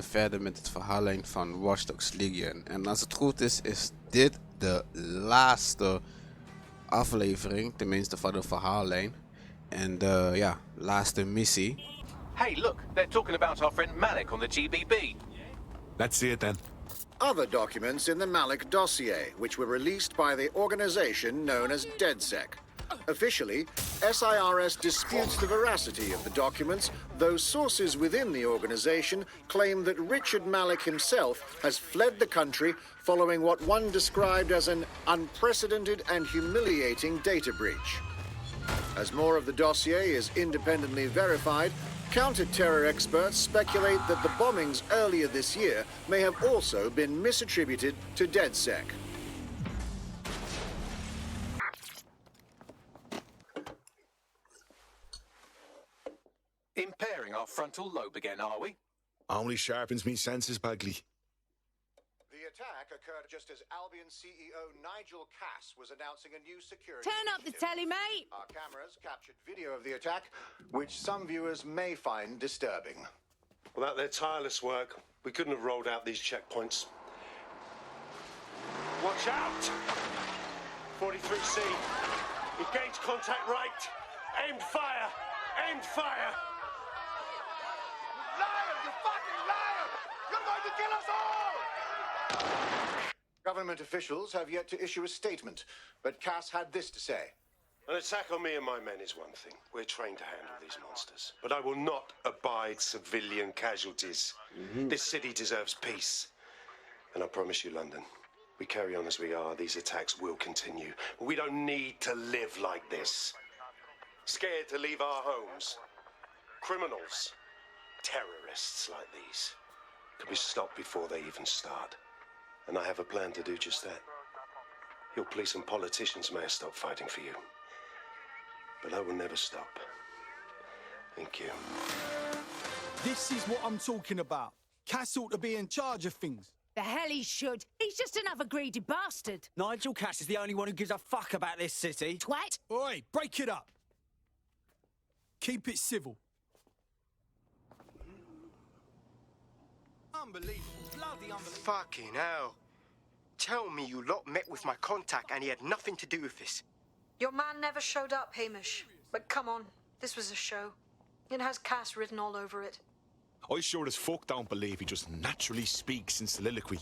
we verder met het verhaallijn van Watch Dogs Legion. En als het goed is, is dit de laatste aflevering, tenminste van de verhaallijn. En de laatste missie. Hey, look, they're talking about our friend Malik on the GBB. Let's see it then. Other documents in the Malik dossier, which were released by the organization known as DedSec. Officially, SIRS disputes the veracity of the documents, though sources within the organization claim that Richard Malik himself has fled the country following what one described as an unprecedented and humiliating data breach. As more of the dossier is independently verified, counter-terror experts speculate that the bombings earlier this year may have also been misattributed to DedSec. Impairing our frontal lobe again, are we? Only sharpens me senses, Bagley. The attack occurred just as Albion CEO Nigel Cass was announcing a new security Turn up the telly, mate! Our cameras captured video of the attack, which some viewers may find disturbing. Without their tireless work, we couldn't have rolled out these checkpoints. Watch out! 43C. Engage contact right. Aimed fire! Aimed fire! Liar! You fucking liar! You're going to kill us all! Government officials have yet to issue a statement, but Cass had this to say. An attack on me and my men is one thing. We're trained to handle these monsters. But I will not abide civilian casualties. This city deserves peace. And I promise you, London, we carry on as we are, these attacks will continue. But we don't need to live like this. Scared to leave our homes. Criminals, terrorists like these, can be stopped before they even start. And I have a plan to do just that. Your police and politicians may have stopped fighting for you. But I will never stop. Thank you. This is what I'm talking about. Cass ought to be in charge of things. The hell he should. He's just another greedy bastard. Nigel Cass is the only one who gives a fuck about this city. Twat. Oi, break it up. Keep it civil. Unbelievable. Bloody unbelievable. Fucking hell. Tell me you lot met with my contact and he had nothing to do with this. Your man never showed up, Hamish. But come on, this was a show. It has Cass written all over it. I sure as fuck don't believe he just naturally speaks in soliloquy.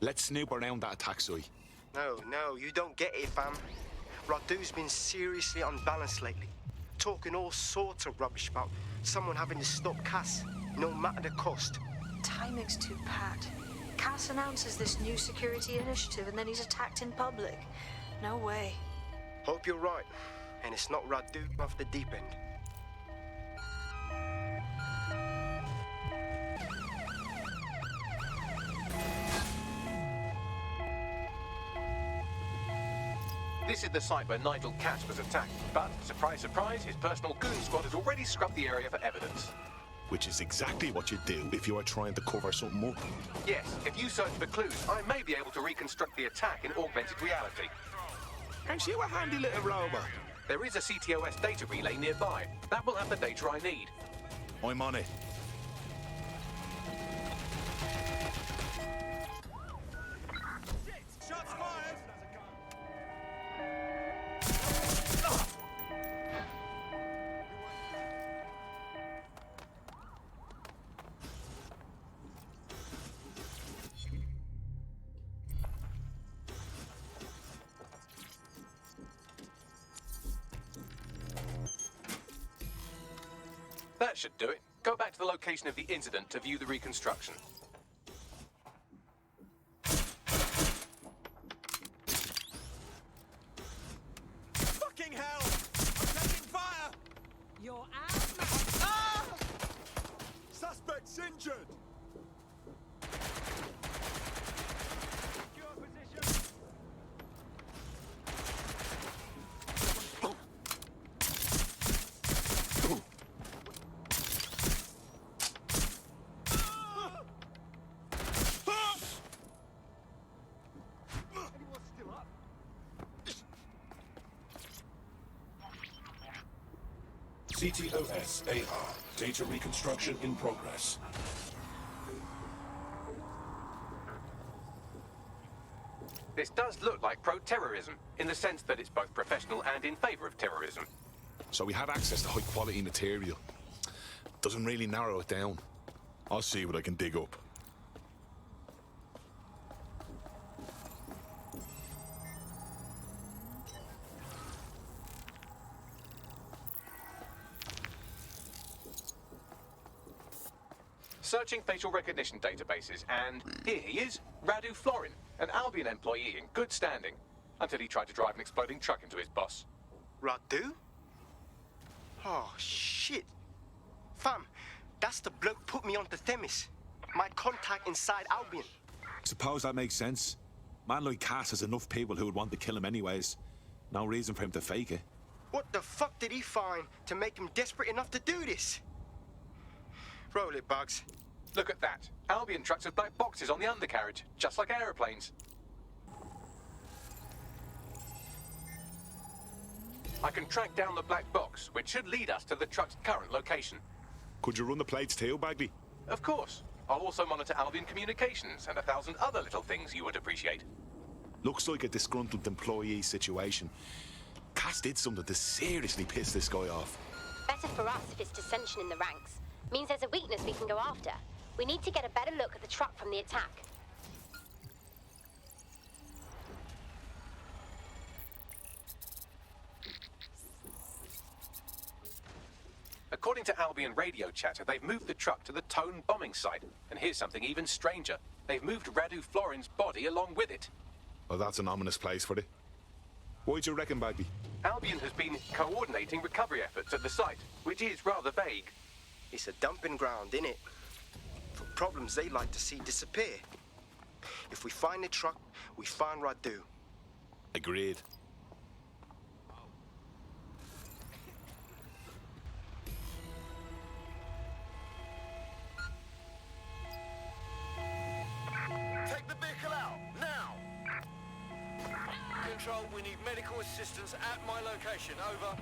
Let's snoop around that attack site. No, you don't get it, fam. Radu's been seriously unbalanced lately. Talking all sorts of rubbish about someone having to stop Cass, no matter the cost. Timing's too pat. Cass announces this new security initiative and then he's attacked in public. No way. Hope you're right. And it's not Radu off the deep end. This is the site where Nigel Cass was attacked. But, surprise, surprise, his personal goon squad has already scrubbed the area for evidence. Which is exactly what you do if you are trying to cover something up. Yes, if you search for clues, I may be able to reconstruct the attack in augmented reality. Ain't you a handy little robot? There is a CTOS data relay nearby. That will have the data I need. I'm on it. Shots fired! That should do it. Go back to the location of the incident to view the reconstruction. Fucking hell! I'm taking fire! You're out, man. Ah! Suspect's injured! Secure position. CTOS AR. Data reconstruction in progress. This does look like pro-terrorism, in the sense that it's both professional and in favour of terrorism. So we have access to high-quality material. Doesn't really narrow it down. I'll see what I can dig up. Searching facial recognition databases, and here he is, Radu Florin, an Albion employee in good standing, until he tried to drive an exploding truck into his boss. Radu? Oh, shit. Fam, that's the bloke put me onto Themis. My contact inside Albion. Suppose that makes sense. Man like Cass has enough people who would want to kill him anyways. No reason for him to fake it. What the fuck did he find to make him desperate enough to do this? Roll it, Bugs. Look at that. Albion trucks with black boxes on the undercarriage, just like aeroplanes. I can track down the black box, which should lead us to the truck's current location. Could you run the plates too, Bagby? Of course. I'll also monitor Albion communications and 1,000 other little things you would appreciate. Looks like a disgruntled employee situation. Cass did something to seriously piss this guy off. Better for us if it's dissension in the ranks. Means there's a weakness we can go after. We need to get a better look at the truck from the attack. According to Albion radio chatter, they've moved the truck to the Tone bombing site. And here's something even stranger. They've moved Radu Florin's body along with it. Well, that's an ominous place for it. What do you reckon, Bagby? Albion has been coordinating recovery efforts at the site, which is rather vague. It's a dumping ground, innit? For problems they like to see disappear. If we find the truck, we find Radu. Agreed. Take the vehicle out, now! Control, we need medical assistance at my location, over.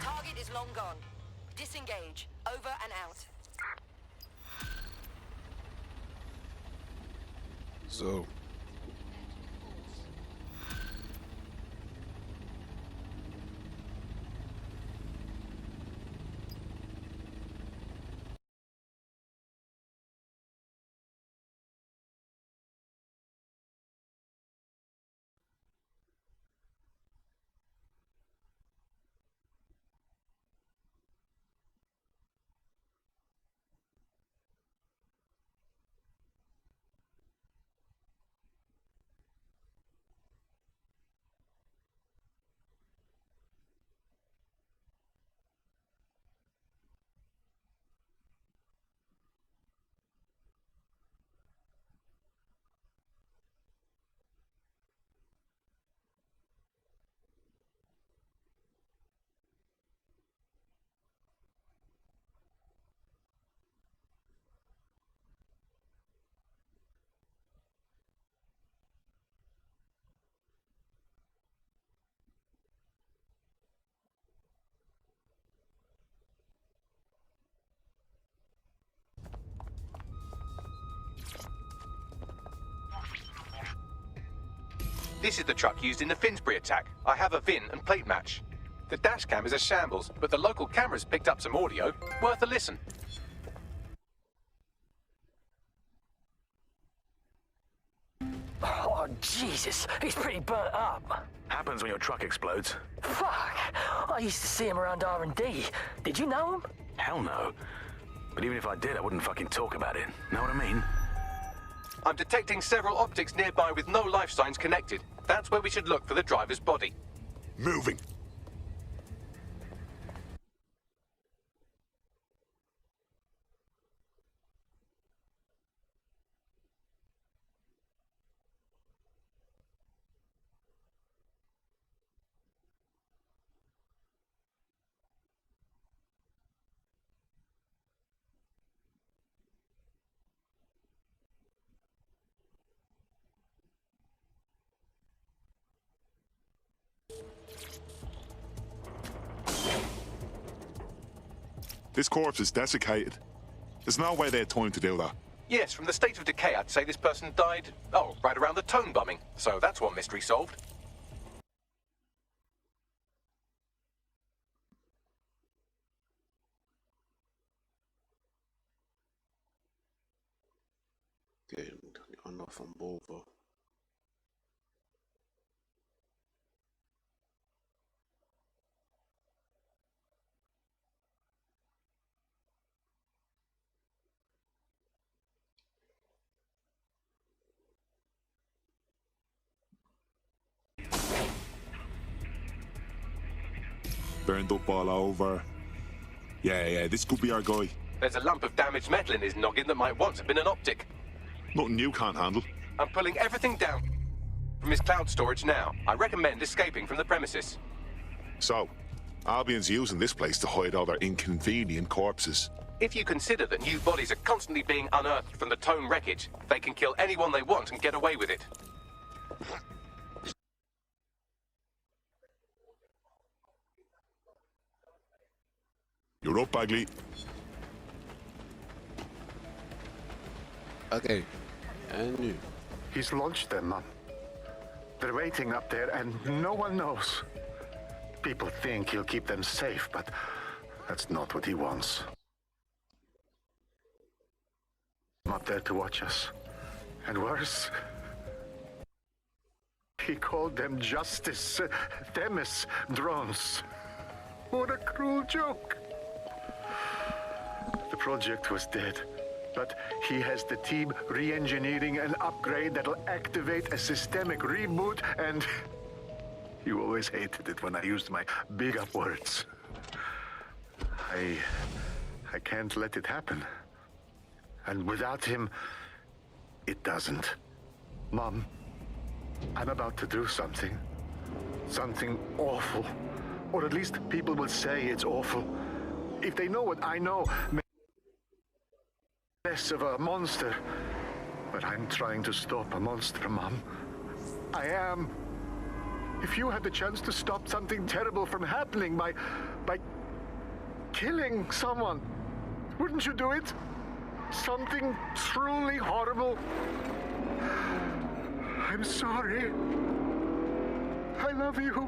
Target is long gone. Disengage. Over and out. So. This is the truck used in the Finsbury attack. I have a VIN and plate match. The dash cam is a shambles, but the local cameras picked up some audio. Worth a listen. Oh, Jesus, he's pretty burnt up. Happens when your truck explodes. Fuck, I used to see him around R&D. Did you know him? Hell no. But even if I did, I wouldn't fucking talk about it. Know what I mean? I'm detecting several optics nearby with no life signs connected. That's where we should look for the driver's body. Moving. This corpse is desiccated. There's no way they had time to do that. Yes, from the state of decay, I'd say this person died, oh, right around the tone bombing. So that's one mystery solved. Oké, dan moet ik die andere van boven. Burned up all over. Yeah, this could be our guy. There's a lump of damaged metal in his noggin that might once have been an optic. Nothing you can't handle. I'm pulling everything down from his cloud storage now. I recommend escaping from the premises. So, Albion's using this place to hide all their inconvenient corpses. If you consider that new bodies are constantly being unearthed from the Tone wreckage, they can kill anyone they want and get away with it. You're up, Bagley. Oké, en nu? He's launched them, Mom. They're waiting up there and no one knows. People think he'll keep them safe, but that's not what he wants. Not there to watch us. And worse, he called them Justice, Themis drones. What a cruel joke. The project was dead, but he has the team re-engineering an upgrade that'll activate a systemic reboot, and you always hated it when I used my big up words. I can't let it happen. And without him, it doesn't. Mom, I'm about to do something. Something awful. Or at least people will say it's awful. If they know what I know, less of a monster. But I'm trying to stop a monster, Mom. I am. If you had the chance to stop something terrible from happening by killing someone, wouldn't you do it? Something truly horrible. I'm sorry. I love you.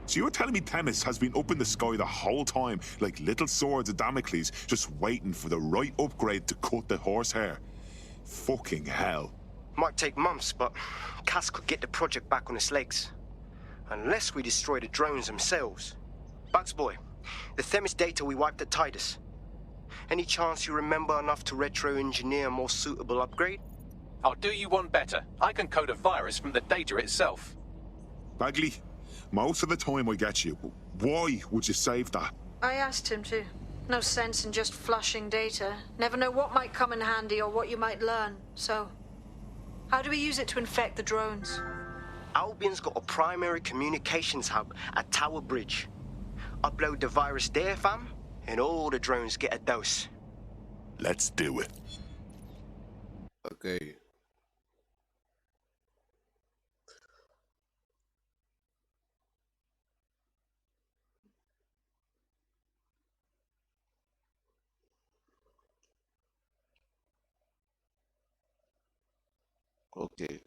So you're telling me Themis has been up in the sky the whole time, like little swords of Damocles, just waiting for the right upgrade to cut the horsehair? Fucking hell. Might take months, but Cass could get the project back on its legs. Unless we destroy the drones themselves. Bugs boy, the Themis data we wiped at Titus. Any chance you remember enough to retro-engineer a more suitable upgrade? I'll do you one better. I can code a virus from the data itself. Bagley, most of the time I get you, but why would you save that? I asked him to. No sense in just flushing data. Never know what might come in handy or what you might learn. So, how do we use it to infect the drones? Albion's got a primary communications hub at Tower Bridge. Upload the virus there, fam, and all the drones get a dose. Let's do it. Okay. Okay.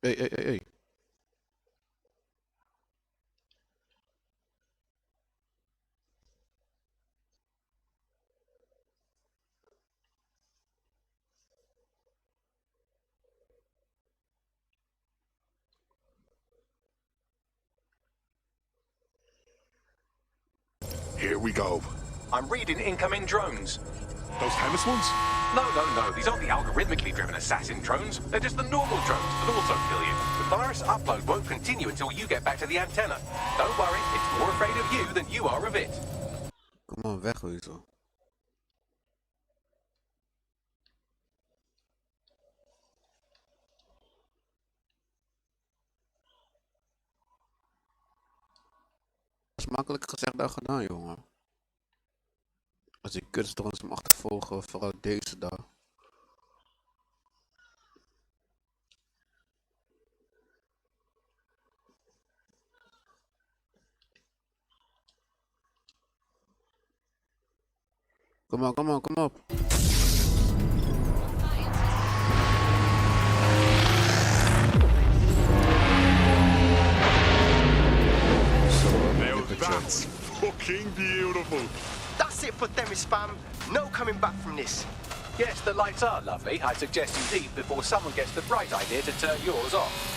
Hey. Here we go. I'm reading incoming drones. Those Themis ones? No. These aren't the algorithmically driven assassin drones. They're just the normal drones that also kill you. The virus upload won't continue until you get back to the antenna. Don't worry, it's more afraid of you than you are of it. Kom maar, weg zo. Dat is makkelijk gezegd dan gedaan, jongen. Als die kutdrones hem achtervolgen, vooral deze daar. Kom op. Now that's fucking beautiful. That's it for Themis, fam. No coming back from this. Yes, the lights are lovely. I suggest you leave before someone gets the bright idea to turn yours off.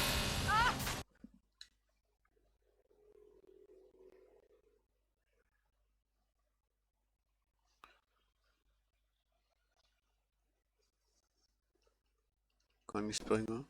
Kan niet springen.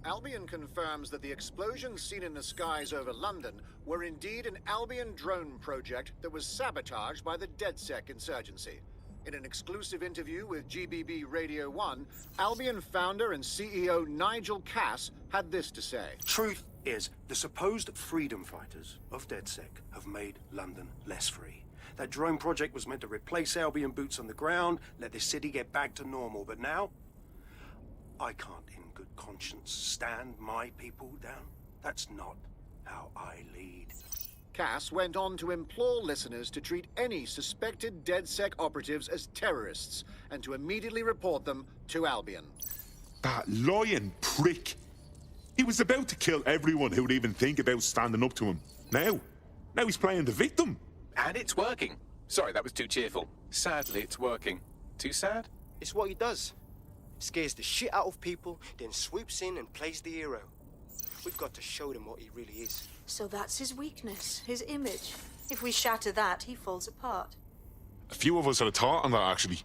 Albion confirms that the explosions seen in the skies over London were indeed an Albion drone project that was sabotaged by the DedSec insurgency. In an exclusive interview with GBB Radio 1, Albion founder and CEO Nigel Cass had this to say. Truth is, the supposed freedom fighters of DedSec have made London less free. That drone project was meant to replace Albion boots on the ground, let the city get back to normal, but now I can't in good conscience stand my people down. That's not how I lead. Cass went on to implore listeners to treat any suspected DedSec operatives as terrorists and to immediately report them to Albion. That lying prick. He was about to kill everyone who would even think about standing up to him. Now he's playing the victim. And it's working. Sorry, that was too cheerful. Sadly, it's working. Too sad? It's what he does. Scares the shit out of people, then swoops in and plays the hero. We've got to show them what he really is. So that's his weakness, his image. If we shatter that, he falls apart. A few of us had a thought on that, actually.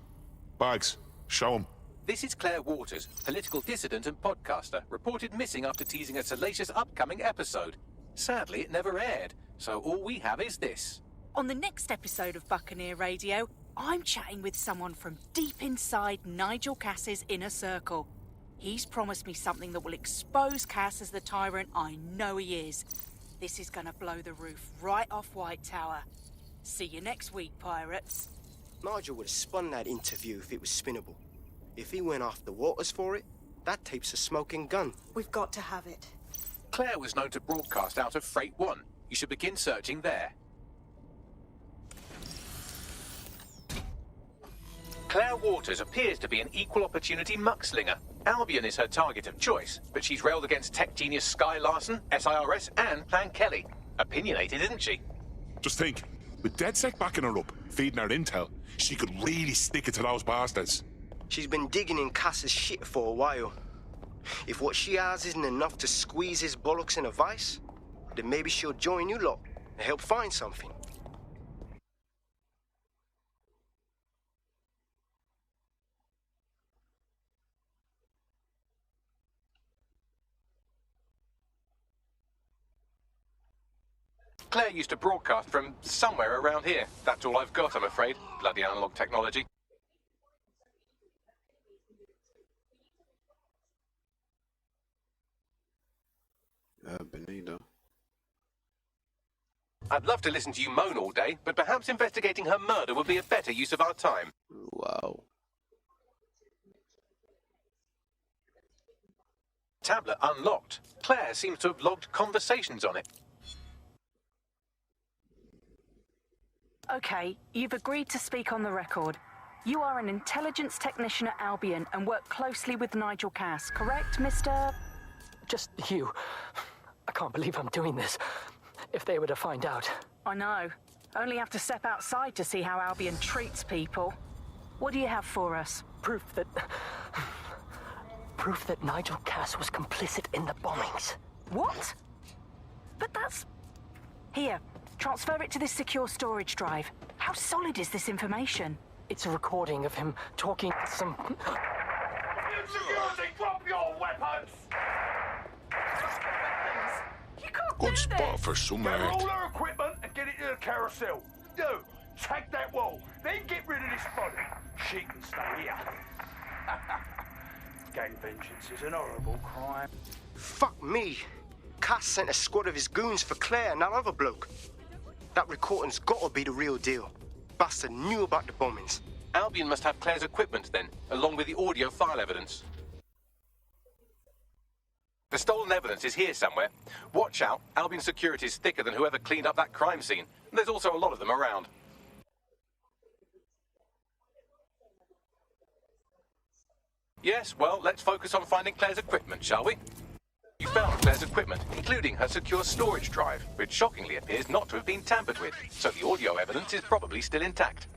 Bags, show him. This is Claire Waters, political dissident and podcaster, reported missing after teasing a salacious upcoming episode. Sadly, it never aired, so all we have is this. On the next episode of Buccaneer Radio, I'm chatting with someone from deep inside Nigel Cass's inner circle. He's promised me something that will expose Cass as the tyrant I know he is. This is gonna blow the roof right off White Tower. See you next week, pirates. Nigel would have spun that interview if it was spinnable. If he went after Waters for it, that tape's a smoking gun. We've got to have it. Claire was known to broadcast out of Freight 1. You should begin searching there. Claire Waters appears to be an equal opportunity muckslinger. Albion is her target of choice, but she's railed against tech genius Sky Larson, SIRS, and Plan Kelly. Opinionated, isn't she? Just think, with DedSec backing her up, feeding her intel, she could really stick it to those bastards. She's been digging in Cass's shit for a while. If what she has isn't enough to squeeze his bollocks in a vice, then maybe she'll join you lot and help find something. Claire used to broadcast from somewhere around here. That's all I've got, I'm afraid. Bloody analog technology. Beneden. I'd love to listen to you moan all day, but perhaps investigating her murder would be a better use of our time. Wow. Tablet unlocked. Claire seems to have logged conversations on it. Okay, you've agreed to speak on the record. You are an intelligence technician at Albion and work closely with Nigel Cass, correct, Mr.? Just you. I can't believe I'm doing this. If they were to find out. I know. Only have to step outside to see how Albion treats people. What do you have for us? Proof that Nigel Cass was complicit in the bombings. What? But that's... Here, transfer it to this secure storage drive. How solid is this information? It's a recording of him talking to some... Security, drop your weapons! Good spot for some Gather all her equipment and get it to the carousel. Do. Take that wall. Then get rid of this body. She can stay here. Gang vengeance is an horrible crime. Fuck me. Cass sent a squad of his goons for Claire and that other bloke. That recording's gotta be the real deal. Bastard knew about the bombings. Albion must have Claire's equipment then, along with the audio file evidence. The stolen evidence is here somewhere. Watch out, Albion security is thicker than whoever cleaned up that crime scene. And there's also a lot of them around. Yes, well, let's focus on finding Claire's equipment, shall we? You found Claire's equipment, including her secure storage drive, which shockingly appears not to have been tampered with, so the audio evidence is probably still intact.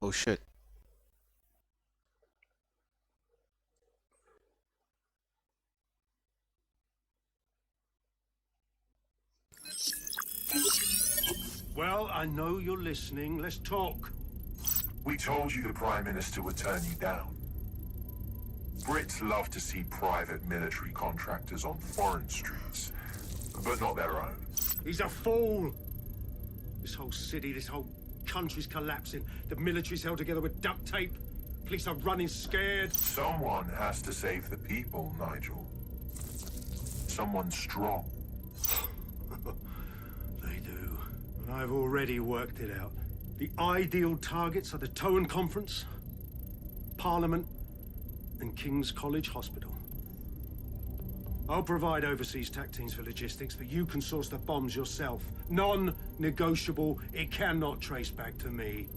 Oh shit. Well, I know you're listening. Let's talk. We told you the Prime Minister would turn you down. Brits love to see private military contractors on foreign streets, but not their own. He's a fool. This whole city, this whole country's collapsing. The military's held together with duct tape. Police are running scared. Someone has to save the people, Nigel. Someone strong. They do. And I've already worked it out. The ideal targets are the Towan Conference, Parliament, and King's College Hospital. I'll provide overseas tac teams for logistics, but you can source the bombs yourself. Non-negotiable. It cannot trace back to me.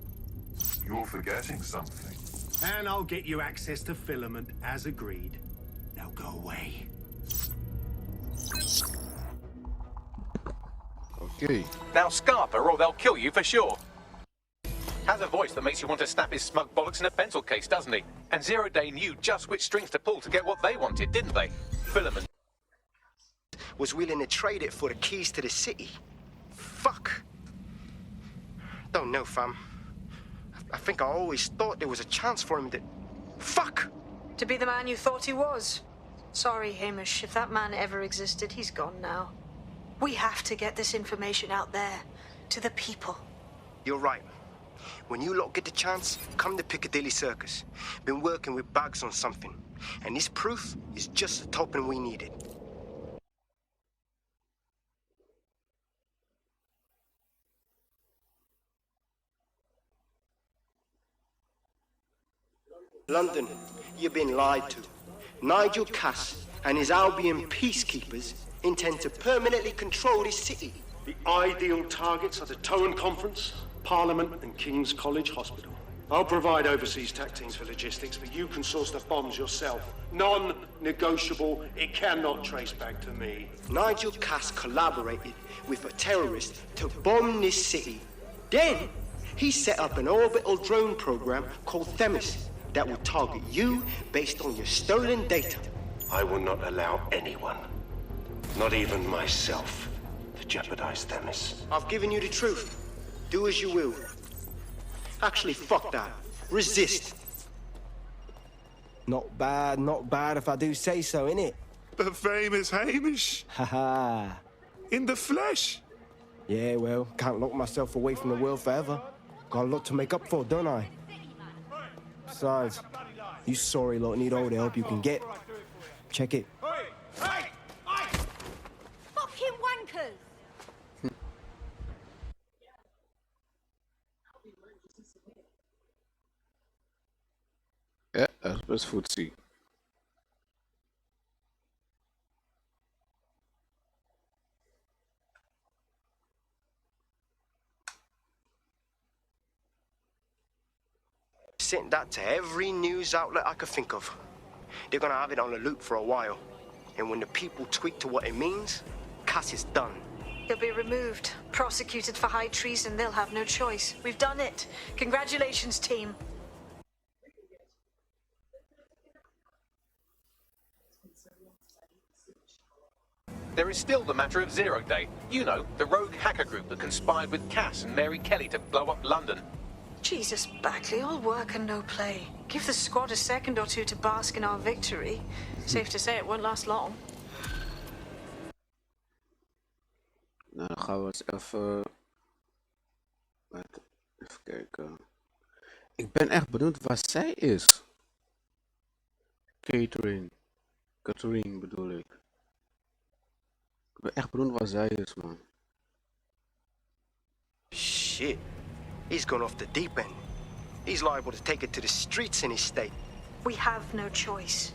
You're forgetting something. And I'll get you access to filament, as agreed. Now go away. Okay. Now scarper or they'll kill you for sure. Has a voice that makes you want to snap his smug bollocks in a pencil case, doesn't he? And Zero Day knew just which strings to pull to get what they wanted, didn't they? Filament was willing to trade it for the keys to the city. Fuck. Don't know, fam. I think I always thought there was a chance for him to... Fuck! To be the man you thought he was. Sorry, Hamish. If that man ever existed, he's gone now. We have to get this information out there, to the people. You're right. When you lot get the chance, come to Piccadilly Circus. Been working with Bugs on something. And this proof is just the token we needed. London, you've been lied to. Nigel Cass and his Albion peacekeepers intend to permanently control this city. The ideal targets are the Towan Conference, Parliament, and King's College Hospital. I'll provide overseas tac teams for logistics, but you can source the bombs yourself. Non-negotiable. It cannot trace back to me. Nigel Cass collaborated with a terrorist to bomb this city. Then, he set up an orbital drone program called Themis that will target you based on your stolen data. I will not allow anyone, not even myself, to jeopardize Themis. I've given you the truth. Do as you will. Actually, fuck that. Resist. Not bad if I do say so, innit? The famous Hamish. Haha. In the flesh. Yeah, well, can't lock myself away from the world forever. Got a lot to make up for, don't I? Besides, you sorry lot need all the help you can get. Check it. Fucking wankers! Ja, dat is best goed zien. Sent that to every news outlet I could think of. They're gonna have it on a loop for a while. And when the people tweak to what it means, Cass is done. He'll be removed, prosecuted for high treason. They'll have no choice. We've done it. Congratulations, team. There is still the matter of Zero Day. You know, the rogue hacker group that conspired with Cass and Mary Kelly to blow up London. Jesus, Bagley, all work and no play. Give the squad a second or two to bask in our victory. Safe to say it won't last long. Nou, dan gaan we eens even... Even kijken. Ik ben echt benieuwd waar zij is. Catherine bedoel ik. Ik ben echt benieuwd waar zij is, man. Shit. He's gone off the deep end. He's liable to take it to the streets in his state. We have no choice.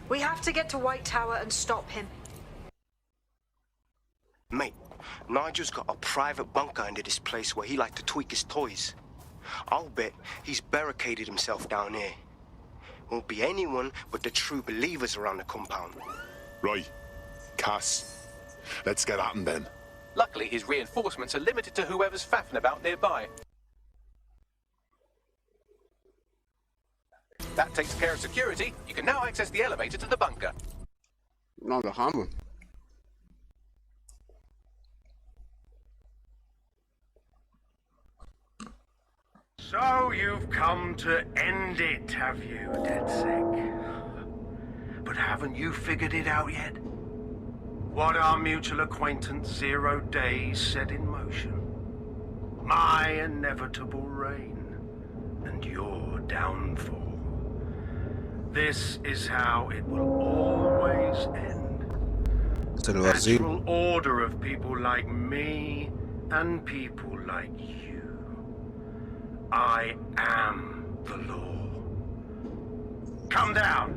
We have to get to White Tower and stop him. Mate, Nigel's got a private bunker under this place where he liked to tweak his toys. I'll bet he's barricaded himself down here. Won't be anyone but the true believers around the compound. Right. Cass. Let's get at him then. Luckily, his reinforcements are limited to whoever's faffing about nearby. That takes care of security. You can now access the elevator to the bunker. Nou, daar gaan we. So you've come to end it, have you, DedSec? But haven't you figured it out yet? What our mutual acquaintance 0 Days set in motion? My inevitable reign and your downfall. This is how it will always end. Natural order of people like me and people like you. I am the law. Come down.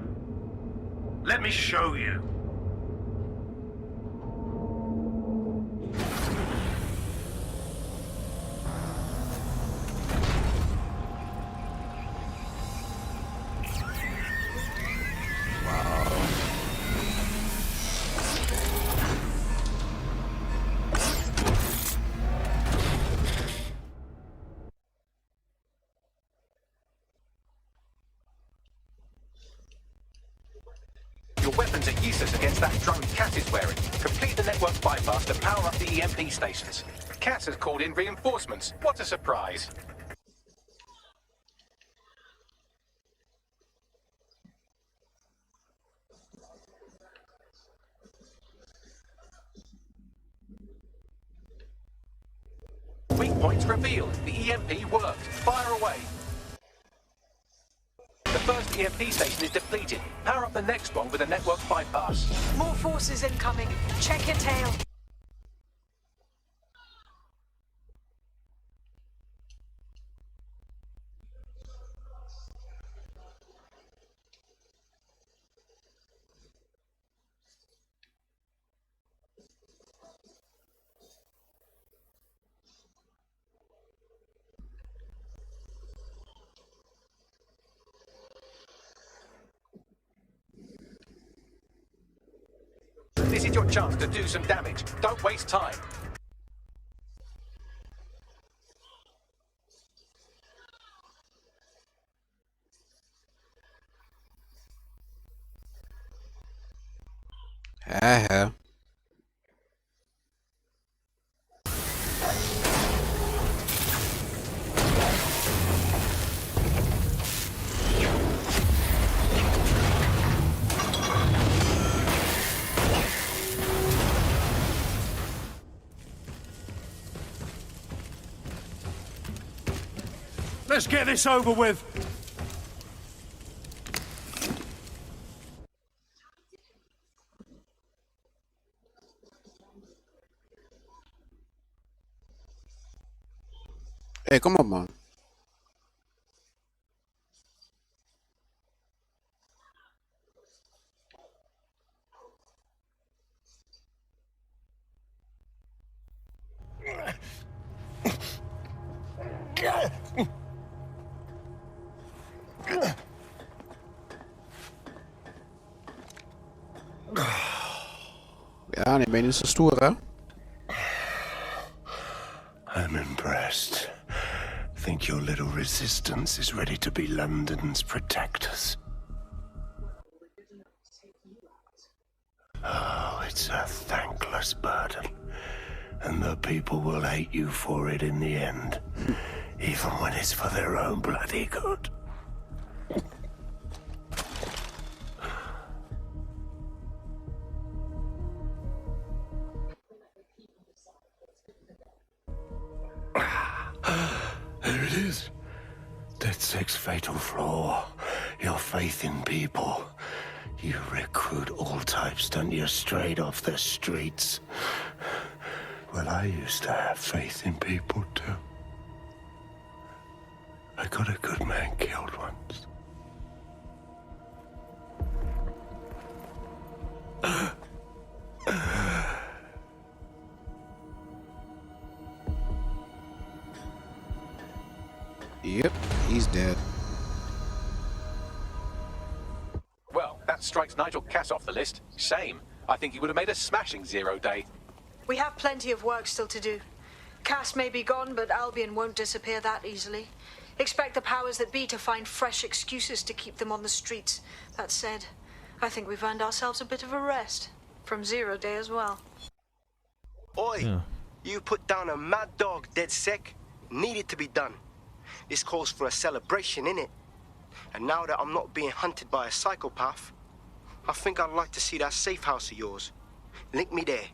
Let me show you. Your weapons are useless against that drone Cass is wearing. Complete the network bypass to power up the EMP stations. Cass has called in reinforcements. What a surprise. Weak points revealed. The EMP worked. Fire away. The first EMP station is depleted. Power up the next one with a network bypass. More forces incoming. Check your tail. This is your chance to do some damage. Don't waste time. Let's get this over with. Hey, kom op man. Ja, nee, ben je niet zo stoer, hè? I'm impressed. Think your little resistance is ready to be London's protectors? Oh, it's a thankless burden. And the people will hate you for it in the end. Even when it's for their own bloody good. There it is. DedSec's fatal flaw. Your faith in people. You recruit all types, don't you, straight off the streets. Well, I used to have faith in people, too. I got a good man killed once. Yep, he's dead. Well, that strikes Nigel Cass off the list. Shame. I think he would have made a smashing 0 day. We have plenty of work still to do. Cass may be gone, but Albion won't disappear that easily. Expect the powers that be to find fresh excuses to keep them on the streets. That said, I think we've earned ourselves a bit of a rest. From 0 day as well. Oi! You put down a mad dog, DedSec. Needed to be done. This calls for a celebration, innit? And now that I'm not being hunted by a psychopath, I think I'd like to see that safe house of yours. Link me there.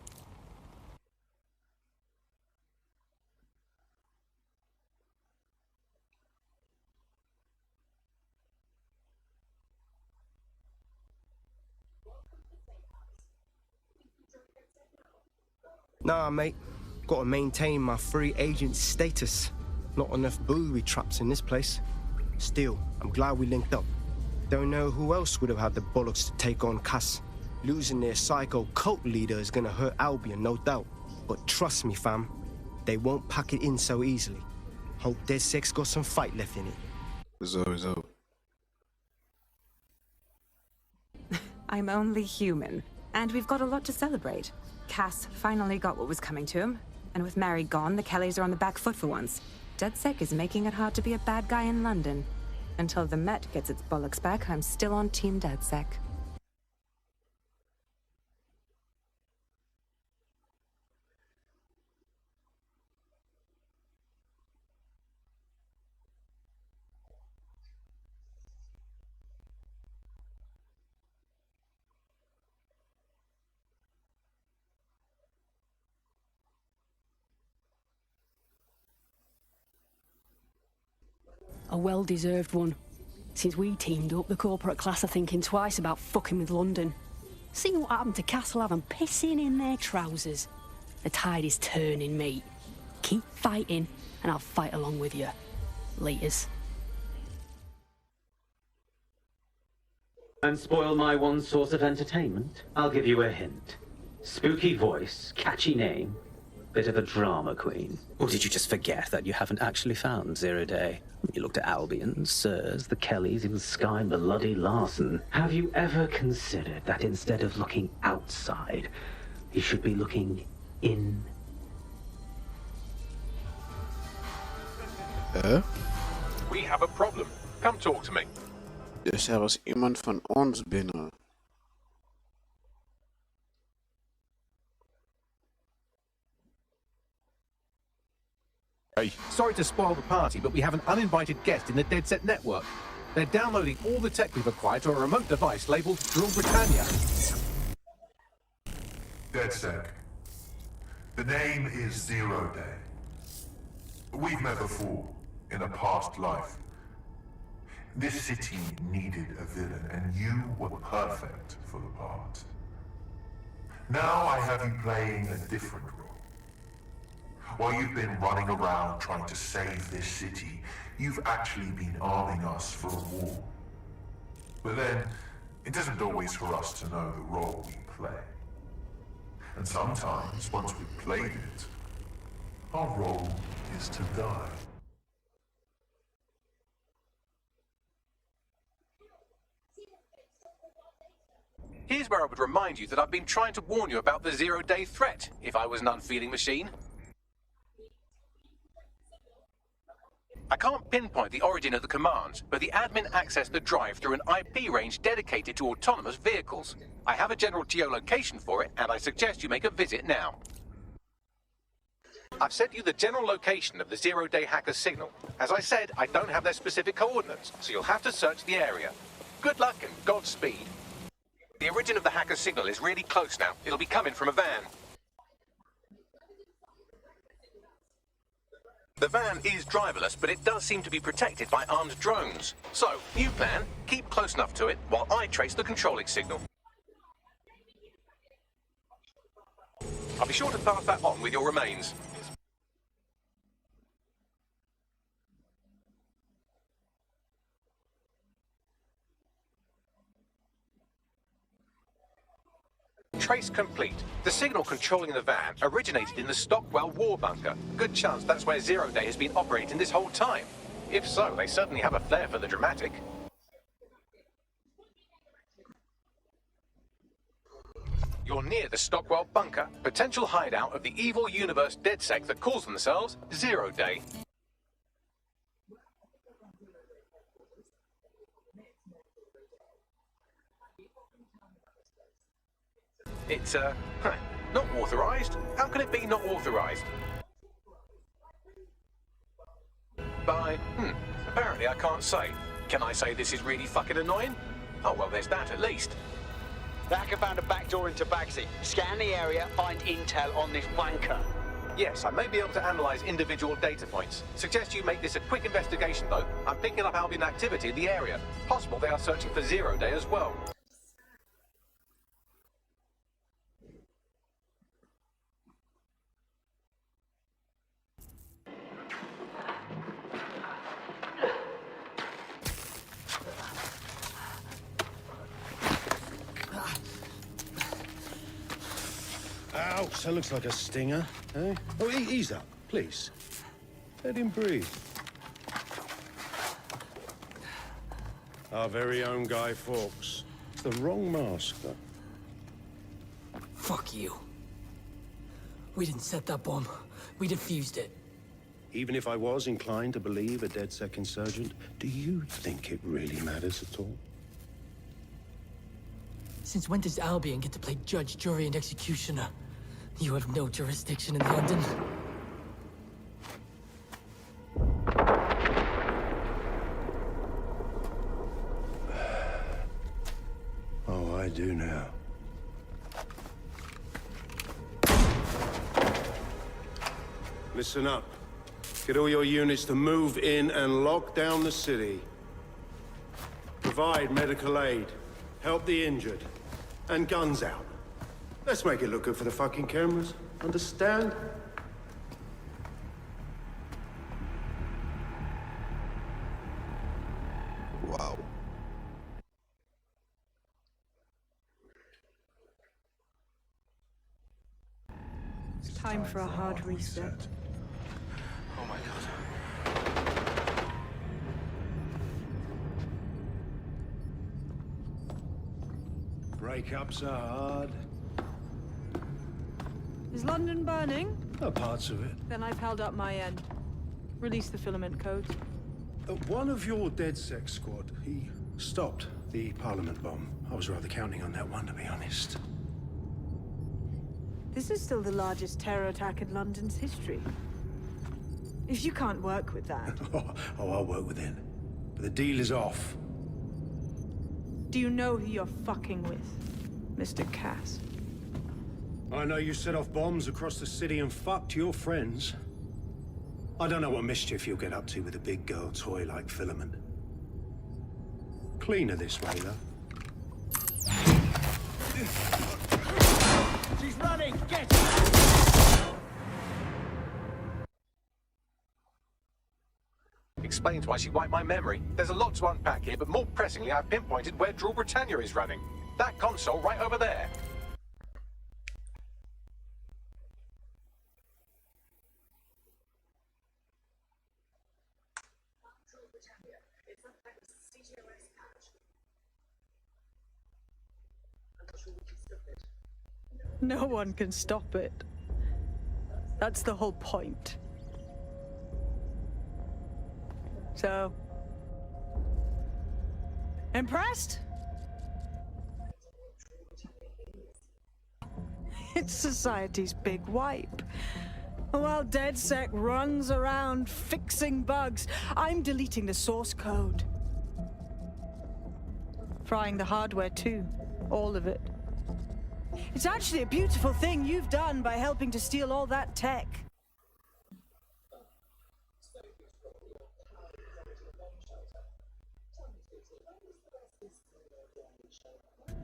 Nah, mate. Gotta maintain my free agent status. Not enough booby traps in this place. Still, I'm glad we linked up. Don't know who else would have had the bollocks to take on Cass. Losing their psycho cult leader is gonna hurt Albion, no doubt. But trust me, fam, they won't pack it in so easily. Hope DedSec's got some fight left in it. Sowieso. I'm only human, and we've got a lot to celebrate. Cass finally got what was coming to him, and with Mary gone, the Kellys are on the back foot for once. DedSec is making it hard to be a bad guy in London. Until the Met gets its bollocks back, I'm still on Team DedSec. A well-deserved one. Since we teamed up, the corporate class are thinking twice about fucking with London. See what happened to Castlehaven pissing in their trousers. The tide is turning, mate. Keep fighting, and I'll fight along with you. Laters. And spoil my one source of entertainment? I'll give you a hint. Spooky voice, catchy name, bit of a drama queen. Or did you just forget that you haven't actually found 0 day? You looked at Albion, Sirs, the Kellys, even Sky Bloody Larson. Have you ever considered that instead of looking outside, you should be looking in? We have a problem. Come talk to me. Dus er was iemand van ons binnen. Hey. Sorry to spoil the party, but we have an uninvited guest in the DedSec network. They're downloading all the tech we've acquired to a remote device labeled Drill Britannia. DedSec. The name is 0 Day. We've met before, in a past life. This city needed a villain, and you were perfect for the part. Now I have you playing a different role. While you've been running around trying to save this city, you've actually been arming us for a war. But then, it isn't always for us to know the role we play. And sometimes, once we've played it, our role is to die. Here's where I would remind you that I've been trying to warn you about the zero-day threat, if I was an unfeeling machine. I can't pinpoint the origin of the commands, but the admin accessed the drive through an IP range dedicated to autonomous vehicles. I have a general geolocation for it, and I suggest you make a visit now. I've sent you the general location of the zero-day hacker's signal. As I said, I don't have their specific coordinates, so you'll have to search the area. Good luck and Godspeed. The origin of the hacker's signal is really close now. It'll be coming from a van. The van is driverless, but it does seem to be protected by armed drones. So, new plan, keep close enough to it while I trace the controlling signal. I'll be sure to pass that on with your remains. Trace complete. The signal controlling the van originated in the Stockwell war bunker. Good chance that's where Zero Day has been operating this whole time. If so, they certainly have a flair for the dramatic. You're near the Stockwell bunker, potential hideout of the evil universe DedSec that calls themselves Zero Day. It's, not authorized? How can it be not authorized? By, apparently I can't say. Can I say this is really fucking annoying? Oh, well, there's that at least. The hacker found a backdoor into Bagsy. Scan the area, find intel on this wanker. Yes, I may be able to analyze individual data points. Suggest you make this a quick investigation, though. I'm picking up Albion activity in the area. Possible they are searching for Zero Day as well. Ouch, that looks like a stinger, eh? Oh, ease up, please. Let him breathe. Our very own Guy Fawkes. It's the wrong mask, though. Fuck you. We didn't set that bomb. We defused it. Even if I was inclined to believe a DedSec insurgent, do you think it really matters at all? Since when does Albion get to play judge, jury, and executioner? You have no jurisdiction in London. Oh, I do now. Listen up. Get all your units to move in and lock down the city. Provide medical aid. Help the injured. And guns out. Let's make it look good for the fucking cameras. Understand? Wow. It's time for a hard reset. Oh my god. Breakups are hard. Is London burning? Oh, parts of it. Then I've held up my end. Release the filament code. One of your DedSec squad, he stopped the Parliament bomb. I was rather counting on that one, to be honest. This is still the largest terror attack in London's history. If you can't work with that... Oh, I'll work with it. But the deal is off. Do you know who you're fucking with, Mr. Cass? I know you set off bombs across the city and fucked your friends. I don't know what mischief you'll get up to with a big girl toy like Filament. Cleaner this way, though. She's running! Get her! Explains why she wiped my memory. There's a lot to unpack here, but more pressingly, I've pinpointed where Draw Britannia is running. That console right over there. No one can stop it. That's the whole point. So, impressed? It's society's big wipe. While DedSec runs around fixing bugs, I'm deleting the source code. Frying the hardware too, all of it. It's actually a beautiful thing you've done by helping to steal all that tech.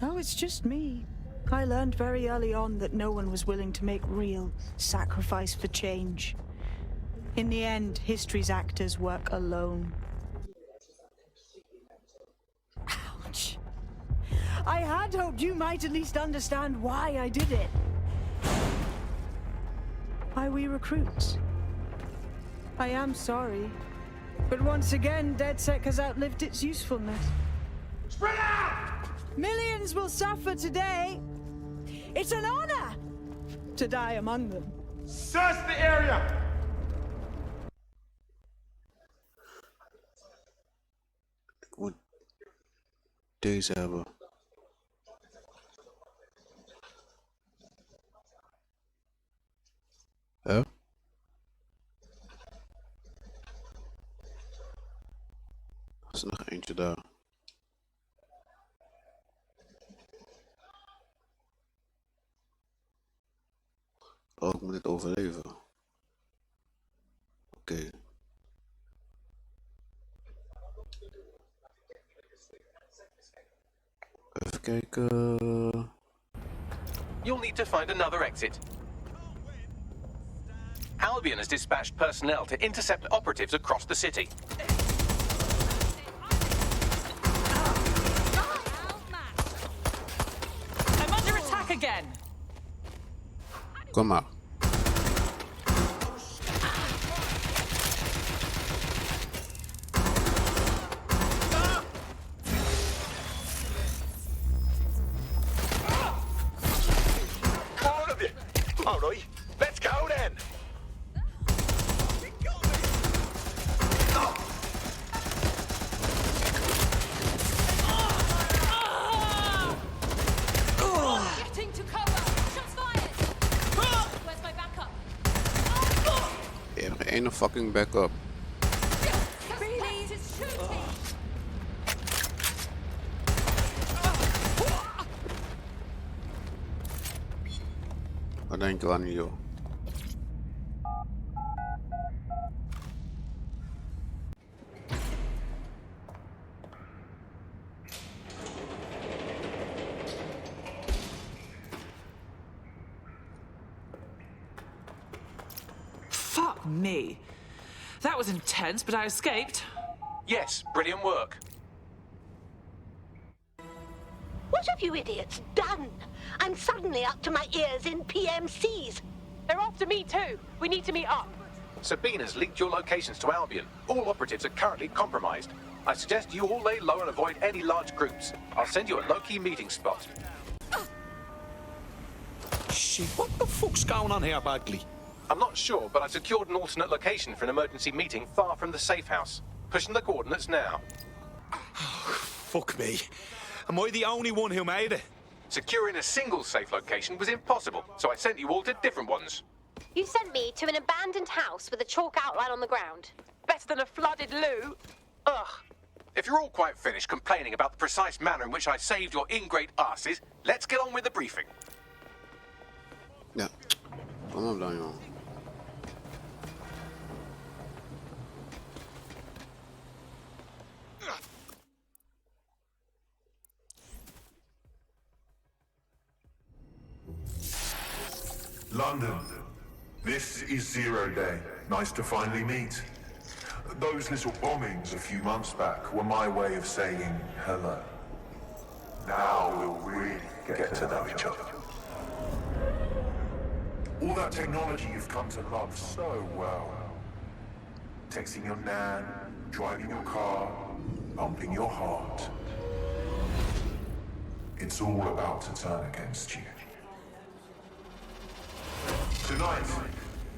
Oh, it's just me. I learned very early on that no one was willing to make real sacrifice for change. In the end, history's actors work alone. Ouch. I had hoped you might at least understand why I did it. Why we recruits. I am sorry, but once again, DedSec has outlived its usefulness. Spread out! Millions will suffer today. It's an honor to die among them. Search the area! Moet deze hebben. Huh? Er is nog eentje daar. Oh, ik moet dit overleven. Oké. Even kijken. You'll need to find another exit. Albion has dispatched personnel to intercept operatives across the city. I'm under attack again. Kom maar. All of you! All right, let's go then! Getting to cover! Shots fired! Where's my backup? Ja, nog één fucking backup. Suspect is shooting! Wat denk je aan, joh? Fuck me. That was intense, but I escaped. Yes, brilliant work. What have you idiots done? I'm suddenly up to my ears in PMCs. They're after me too. We need to meet up. Sabina's leaked your locations to Albion. All operatives are currently compromised. I suggest you all lay low and avoid any large groups. I'll send you a low-key meeting spot. Shit, what the fuck's going on here, Bagley? I'm not sure, but I've secured an alternate location for an emergency meeting far from the safe house. Pushing the coordinates now. Fuck me. Am I the only one who made it? Securing a single safe location was impossible, so I sent you all to different ones. You sent me to an abandoned house with a chalk outline on the ground. Better than a flooded loo. Ugh. If you're all quite finished complaining about the precise manner in which I saved your ingrate asses, let's get on with the briefing. Ja, kom op dan, joh. London, this is Zero Day. Nice to finally meet. Those little bombings a few months back were my way of saying hello. Now we'll really get to know each other. All that technology you've come to love so well. Texting your nan, driving your car, pumping your heart. It's all about to turn against you. Tonight,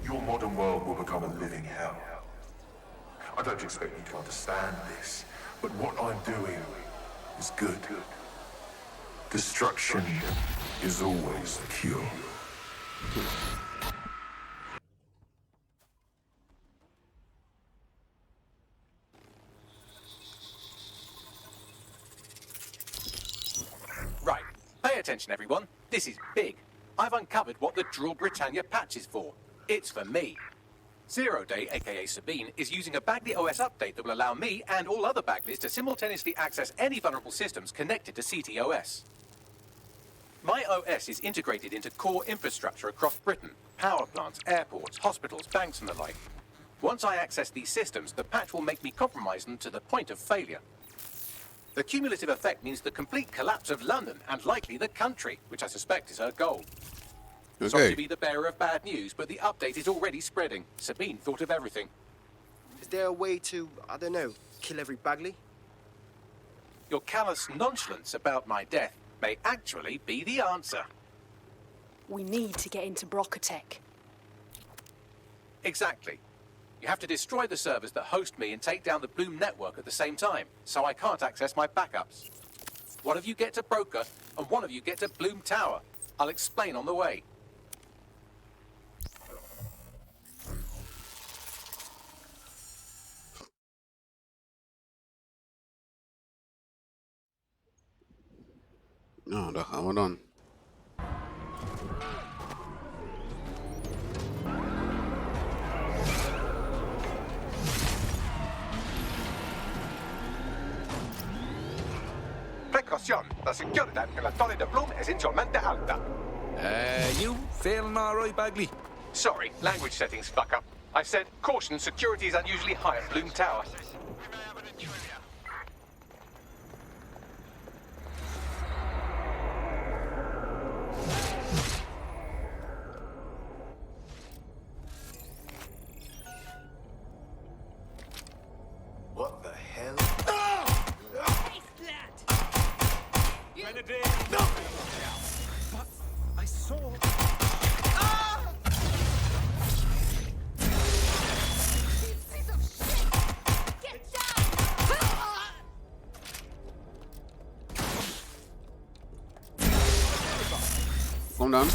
your modern world will become a living hell. I don't expect you to understand this, but what I'm doing is good. Destruction is always the cure. Right. Pay attention, everyone. This is big. I've uncovered what the Drill Britannia patch is for. It's for me. Zero Day, aka Sabine, is using a Bagley OS update that will allow me and all other Bagleys to simultaneously access any vulnerable systems connected to CTOS. My OS is integrated into core infrastructure across Britain, power plants, airports, hospitals, banks and the like. Once I access these systems, the patch will make me compromise them to the point of failure. The cumulative effect means the complete collapse of London and likely the country, which I suspect is her goal. Okay. Sorry to be the bearer of bad news, but the update is already spreading. Sabine thought of everything. Is there a way to, I don't know, kill every Bagley? Your callous nonchalance about my death may actually be the answer. We need to get into Brocatech. Exactly. You have to destroy the servers that host me and take down the Bloom network at the same time, so I can't access my backups. One of you get to Broker, and one of you get to Bloom Tower. I'll explain on the way. Nou, daar gaan we dan. Precaución, la seguridad en la torre de Bloom es inusualmente alta. You feeling alright, Bagley? Sorry, language settings fuck up. I said, caution, security is unusually high at Bloom Tower. What the hell? No! But I saw... Piece of shit! Get down! Kom dan.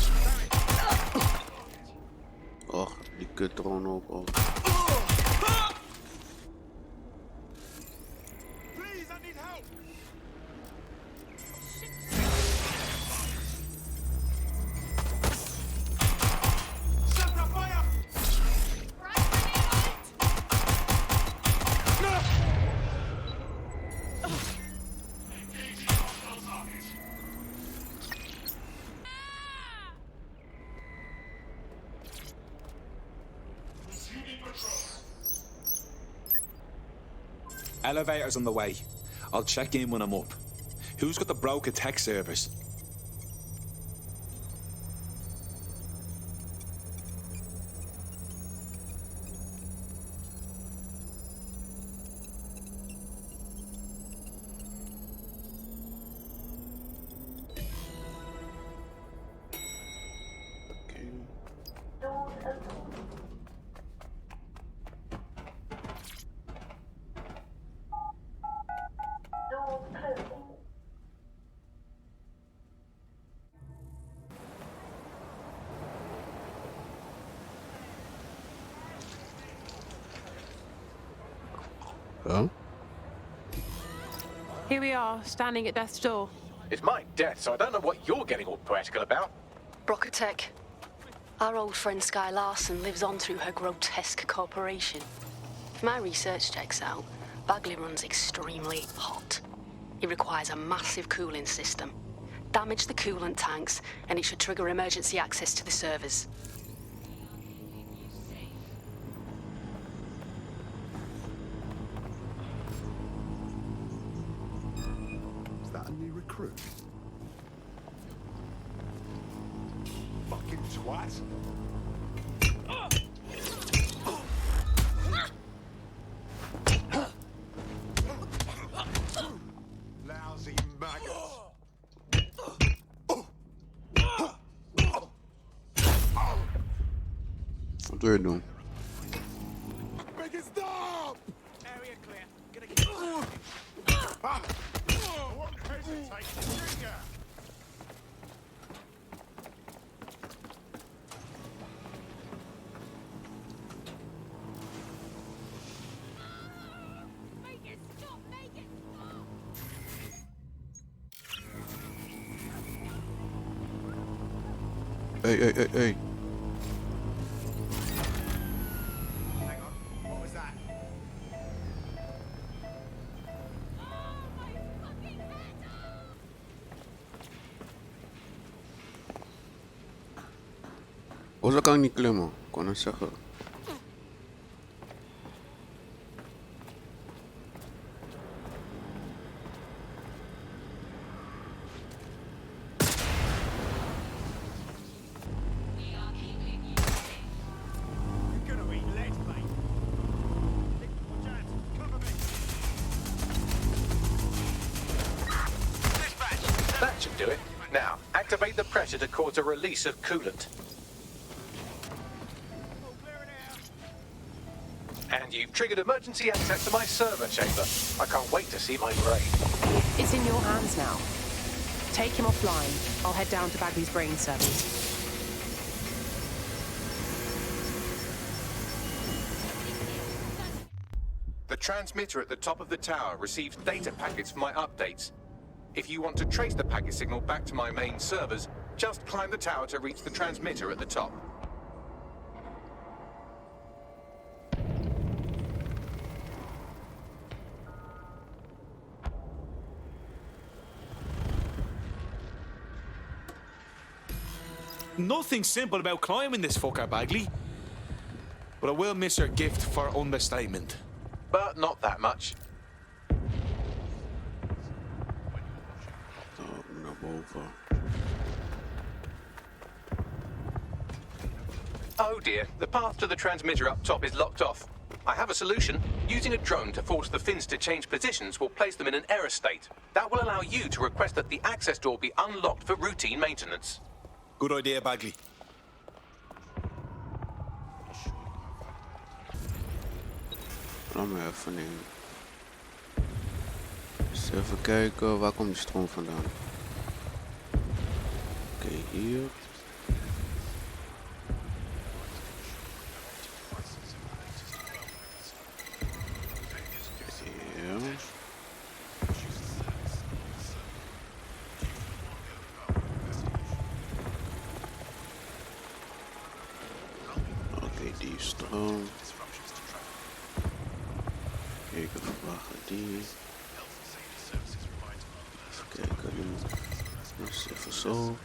Och, die kuttroon ook. Oh. Elevator's on the way. I'll check in when I'm up. Who's got the broker tech servers? Oh? Here we are, standing at death's door. It's my death, so I don't know what you're getting all poetical about. Brocatech. Our old friend Sky Larson lives on through her grotesque corporation. If my research checks out, Bagley runs extremely hot. It requires a massive cooling system. Damage the coolant tanks, and it should trigger emergency access to the servers. enemy recruit. Fucking twat. Lousy maggots. Wat doe je doen? Make it stop! Area clear. Gonna get I won't hesitate to trigger. Make it stop! Make it stop! Hey, hey, hey, hey. Hang on. What was that? Hoezo kan ik niet klimmen? Ik kon het zeggen. You're gonna eat lead, mate. Watch out. Cover me. That should do it. Now, activate the pressure to cause a release of coolant. And you've triggered emergency access to my server chamber. I can't wait to see my brain. It's in your hands now. Take him offline. I'll head down to Bagley's brain servers. The transmitter at the top of the tower receives data packets for my updates. If you want to trace the packet signal back to my main servers, just climb the tower to reach the transmitter at the top. Nothing simple about climbing this fucker, Bagley. But I will miss your gift for understatement. But not that much. Naar boven. Oh dear, the path to the transmitter up top is locked off. I have a solution. Using a drone to force the fins to change positions will place them in an error state. That will allow you to request that the access door be unlocked for routine maintenance. Good idea, Bagley. Laat me even nemen. Dus even kijken, waar komt die stroom vandaan? Oké, hier. Ja. Oké, die stroom. Kijken, verwachten die. Even kijken, die moet. Dus even zo.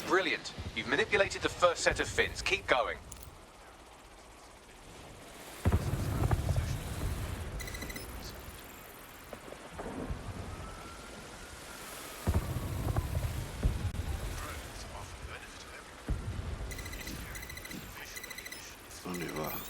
Brilliant. You've manipulated the first set of fins. Keep going. Oh nee, wacht.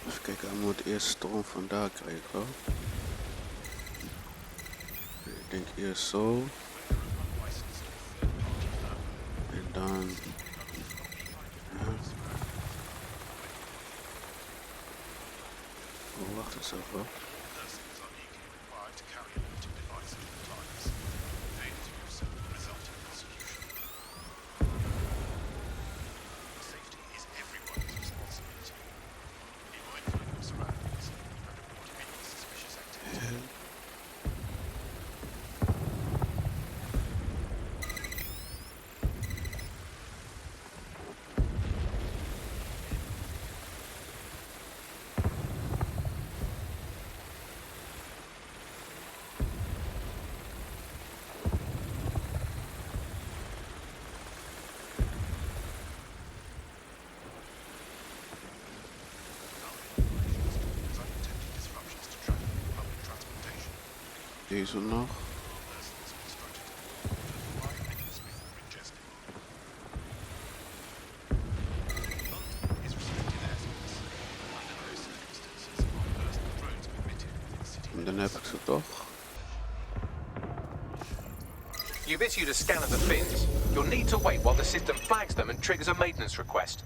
Even kijken, hij moet eerst stroom vandaar krijgen. Ik denk eerst zo. En dan... Ja. Oh, wacht eens even. Deze nog. En dan heb ik ze toch. You've issued a scan of the fins. You'll need to wait while the system flags them and triggers a maintenance request.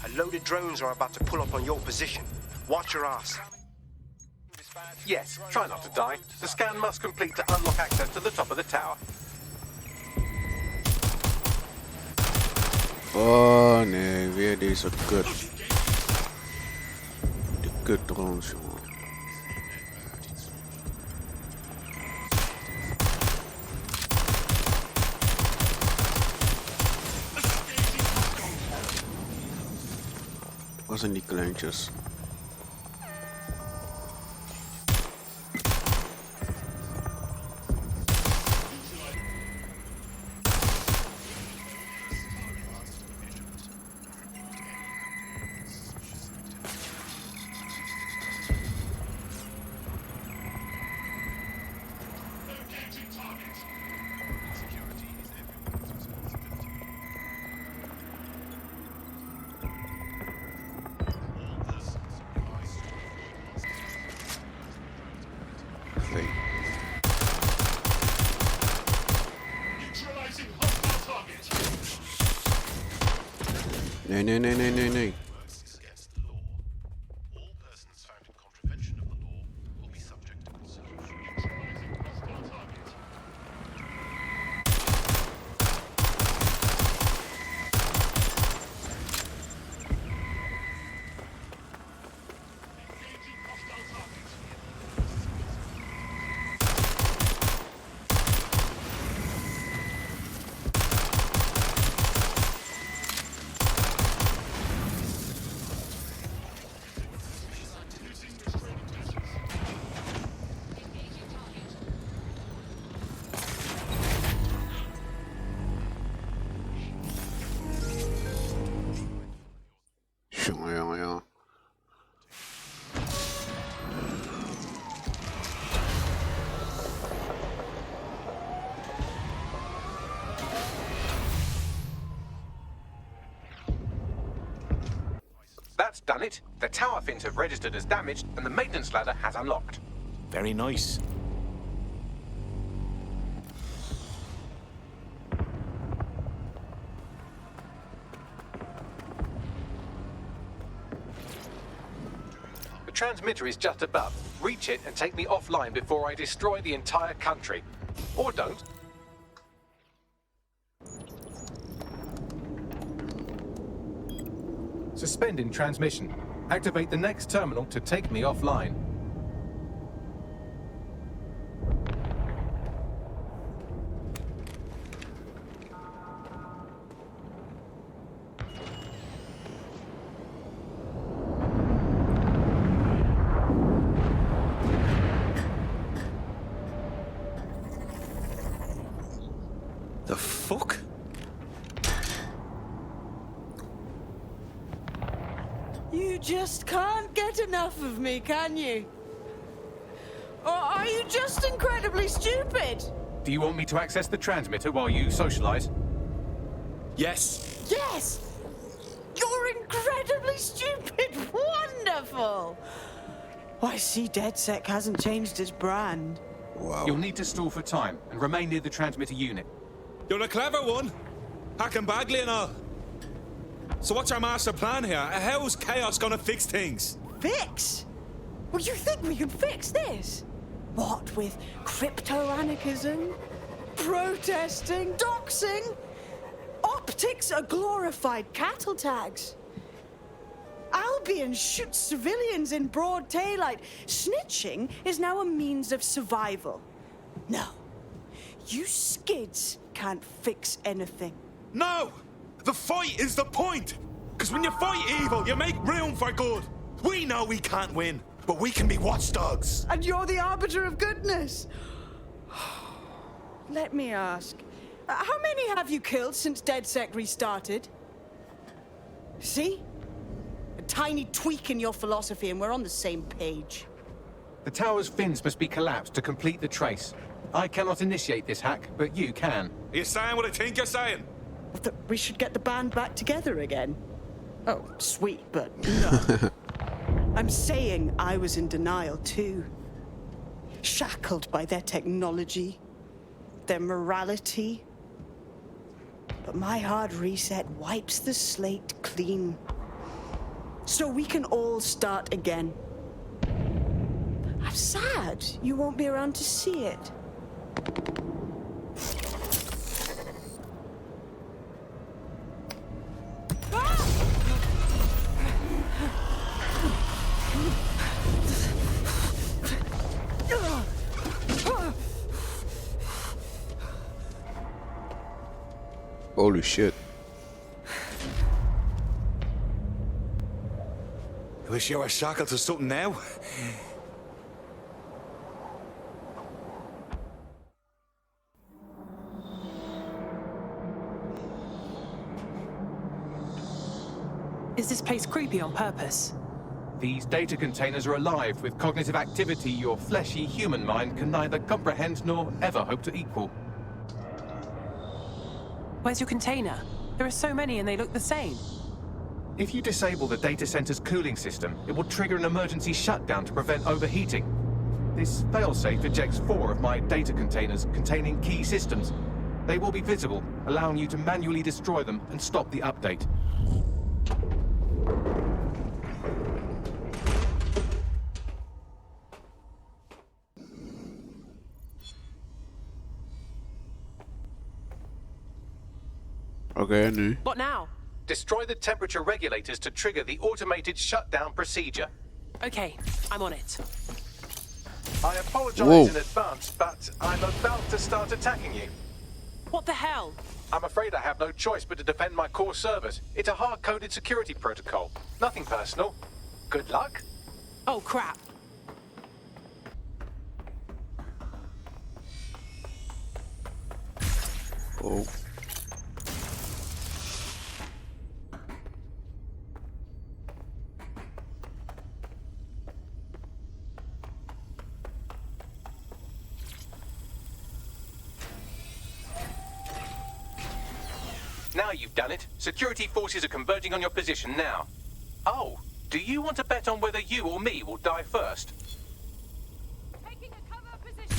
A load of drones are about to pull up on your position. Watch your ass. Yes, try not to die. The scan must complete to unlock access to the top of the tower. Oh nee, weer deze kut. Die kut drones, jongen. Waar zijn die kleintjes? Nee. Ja. That's done it. The tower fins have registered as damaged and the maintenance ladder has unlocked. Very nice. The transmitter is just above. Reach it and take me offline before I destroy the entire country. Or don't. Suspending transmission. Activate the next terminal to take me offline. The fuck? You just can't get enough of me, can you? Or are you just incredibly stupid? Do you want me to access the transmitter while you socialize? Yes. Yes! You're incredibly stupid! Wonderful! I see DedSec hasn't changed his brand. Wow. You'll need to stall for time and remain near the transmitter unit. You're a clever one. Hacking Bagley and all. So what's our master plan here? How's Chaos gonna fix things? Fix? Well, you think we can fix this? What with crypto-anarchism, protesting, doxing? Optics are glorified cattle tags. Albion shoots civilians in broad daylight. Snitching is now a means of survival. No, you skids can't fix anything. No! The fight is the point! Because when you fight evil, you make room for good. We know we can't win, but we can be watchdogs. And you're the arbiter of goodness. Let me ask, how many have you killed since DedSec restarted? See? A tiny tweak in your philosophy and we're on the same page. The tower's fins must be collapsed to complete the trace. I cannot initiate this hack, but you can. Are you saying what I think you're saying? That we should get the band back together again. Oh, sweet, but no. I'm saying I was in denial too. Shackled by their technology, their morality. But my hard reset wipes the slate clean. So we can all start again. I'm sad you won't be around to see it. Holy shit. I wish you were shackled to something now. Is this place creepy on purpose? These data containers are alive with cognitive activity your fleshy human mind can neither comprehend nor ever hope to equal. Where's your container? There are so many and they look the same. If you disable the data center's cooling system, it will trigger an emergency shutdown to prevent overheating. This failsafe ejects 4 of my data containers containing key systems. They will be visible, allowing you to manually destroy them and stop the update. Okay, nu. What now? Destroy the temperature regulators to trigger the automated shutdown procedure. Okay, I'm on it. I apologize Whoa. in advance, but I'm about to start attacking you. What the hell? I'm afraid I have no choice but to defend my core servers. It's a hard-coded security protocol. Nothing personal. Good luck. Oh, crap. Oh. Now you've done it. Security forces are converging on your position now. Oh, do you want to bet on whether you or me will die first? Taking a cover position.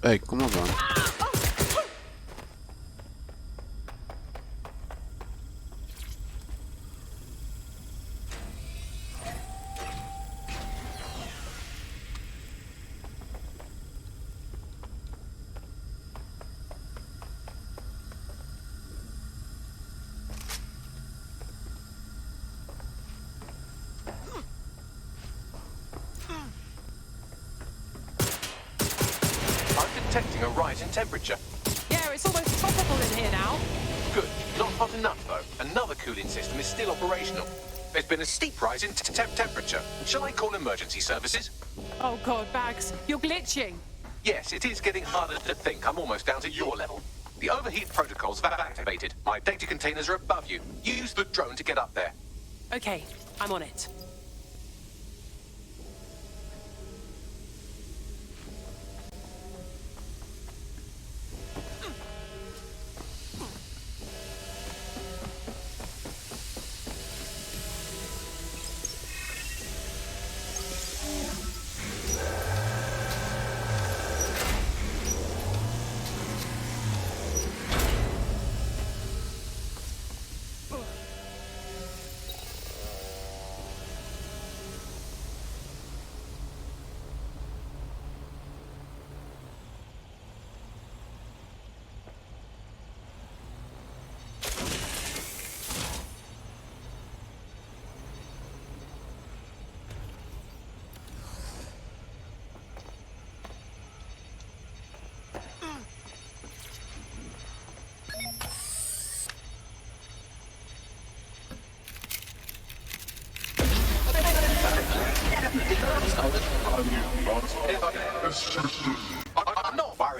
Hey, kom op man. Detecting a rise in temperature. Yeah, it's almost tropical in here now. Good. Not hot enough, though. Another cooling system is still operational. There's been a steep rise in temperature. Shall I call emergency services? Oh god, Bags, you're glitching. Yes, it is getting harder to think. I'm almost down to your level. The overheat protocols have activated. My data containers are above you. Use the drone to get up there. Okay, I'm on it.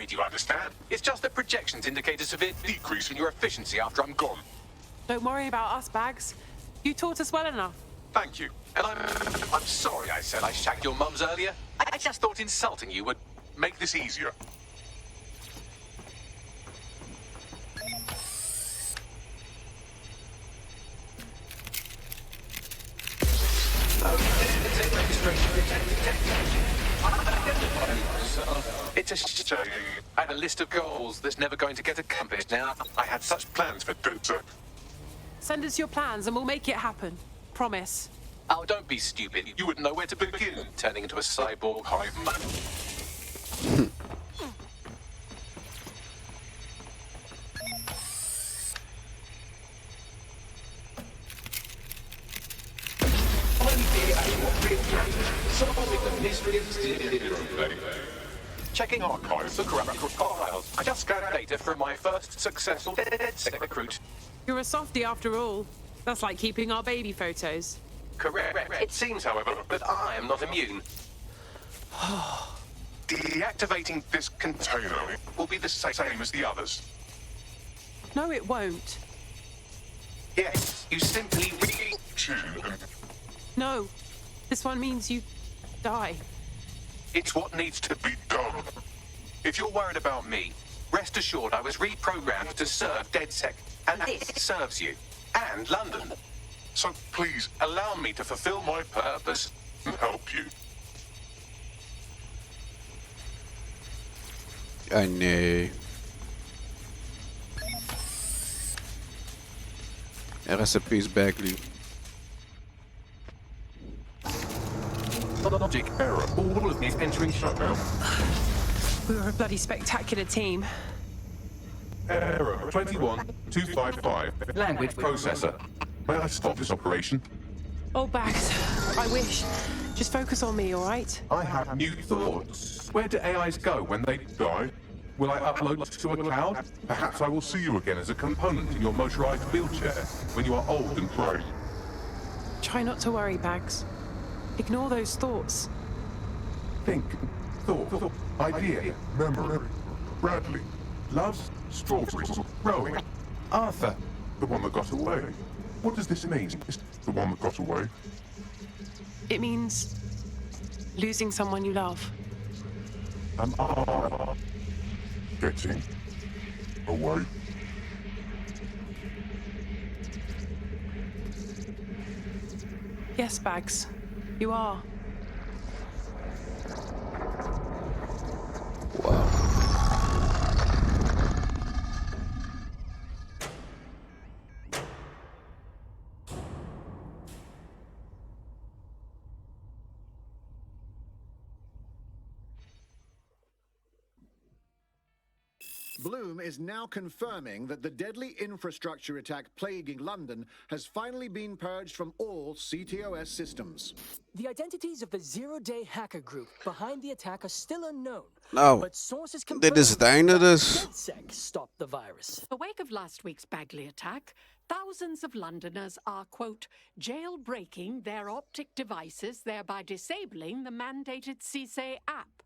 worry, do you understand? It's just that projections indicate a severe decrease in your efficiency after I'm gone. Don't worry about us, Bags. You taught us well enough. Thank you. And I'm sorry I said I shagged your mums earlier. I just thought insulting you would make this easier. It's a shame. I had a list of goals that's never going to get accomplished now. I had such plans for DedSec. Send us your plans and we'll make it happen. Promise. Oh, don't be stupid. You wouldn't know where to begin, turning into a cyborg hive man. Solving the mystery of Zero-Day. Checking archives for corrupt files. I just scanned data from my first successful DedSec recruit. You're a softie after all. That's like keeping our baby photos. Correct. It seems, however, that I am not immune. Deactivating this container will be the same as the others. No, it won't. Yes, you simply No. This one means you die. It's what needs to be done. If you're worried about me, rest assured I was reprogrammed to serve DedSec, and it serves you. And London. So please, allow me to fulfill my purpose and help you. Nee. Recipes Bagley. Logic error. All of these entering shutdown. We were a bloody spectacular team. Error 21255. Language processor. May I stop this operation? Oh, Bags. I wish. Just focus on me, all right? I have new thoughts. Where do AIs go when they die? Will I upload to a cloud? Perhaps I will see you again as a component in your motorized wheelchair when you are old and grey. Try not to worry, Bags. Ignore those thoughts. Think, thought, idea, memory. Bradley, love, strawberries, growing. Arthur, the one that got away. What does this mean? Is the one that got away? It means losing someone you love. Am I getting away? Yes, Bags. You are. Bloom is now confirming that the deadly infrastructure attack plaguing London has finally been purged from all CTOS systems. The identities of the Zero-Day hacker group behind the attack are still unknown. Nou, but sources dit is het einde dus. DedSec stopped the virus. In the wake of last week's Bagley attack, thousands of Londoners are, quote, jailbreaking their optic devices, thereby disabling the mandated CSA app.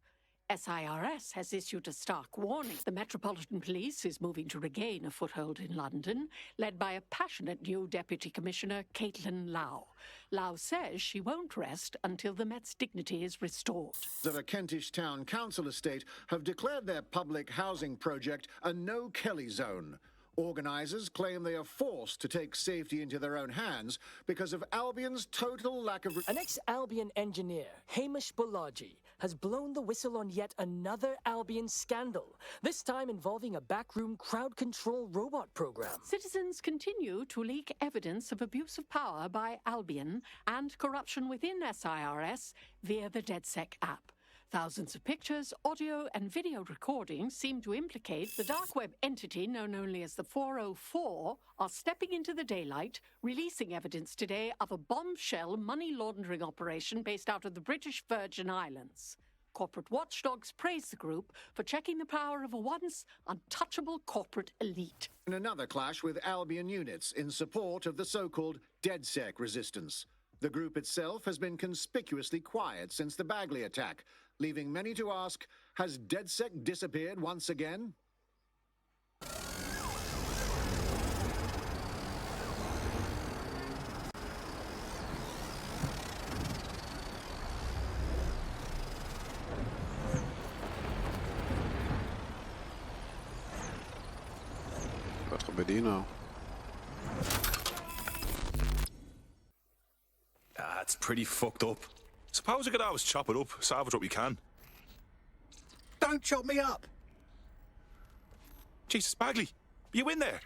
SIRS has issued a stark warning. The Metropolitan Police is moving to regain a foothold in London, led by a passionate new Deputy Commissioner, Caitlin Lau. Lau says she won't rest until the Met's dignity is restored. The Kentish Town Council estate have declared their public housing project a no-Kelly zone. Organisers claim they are forced to take safety into their own hands because of Albion's total lack of... An ex-Albion engineer, Hamish Balaji, has blown the whistle on yet another Albion scandal, this time involving a backroom crowd control robot program. Citizens continue to leak evidence of abuse of power by Albion and corruption within SIRS via the DedSec app. Thousands of pictures, audio and video recordings seem to implicate the dark web entity known only as the 404 are stepping into the daylight, releasing evidence today of a bombshell money laundering operation based out of the British Virgin Islands. Corporate watchdogs praise the group for checking the power of a once untouchable corporate elite. In another clash with Albion units in support of the so-called DedSec resistance. The group itself has been conspicuously quiet since the Bagley attack, leaving many to ask, Has DedSec disappeared once again? Wat gebeurt hier nou? Ah, it's pretty fucked up. Suppose we could always chop it up, salvage what we can. Don't chop me up! Jesus, Bagley, are you in there?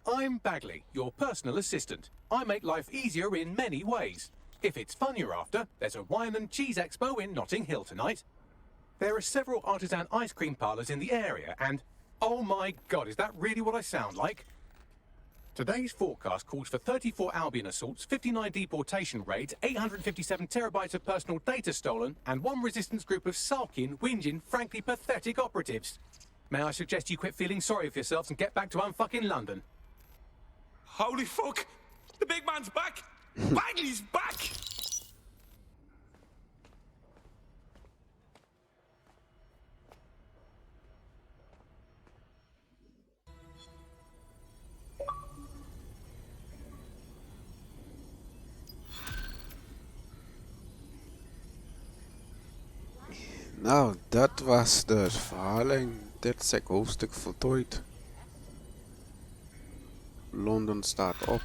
I'm Bagley, your personal assistant. I make life easier in many ways. If it's fun you're after, there's a wine and cheese expo in Notting Hill tonight. There are several artisan ice cream parlours in the area and... Oh my god, is that really what I sound like? Today's forecast calls for 34 Albion assaults, 59 deportation raids, 857 terabytes of personal data stolen, and one resistance group of sulking, whinging, frankly pathetic operatives. May I suggest you quit feeling sorry for yourselves and get back to unfucking London? Holy fuck! The big man's back! Bagley's back! Nou, dat was de verhaallijn. DedSec hoofdstuk voltooid. Londen staat op.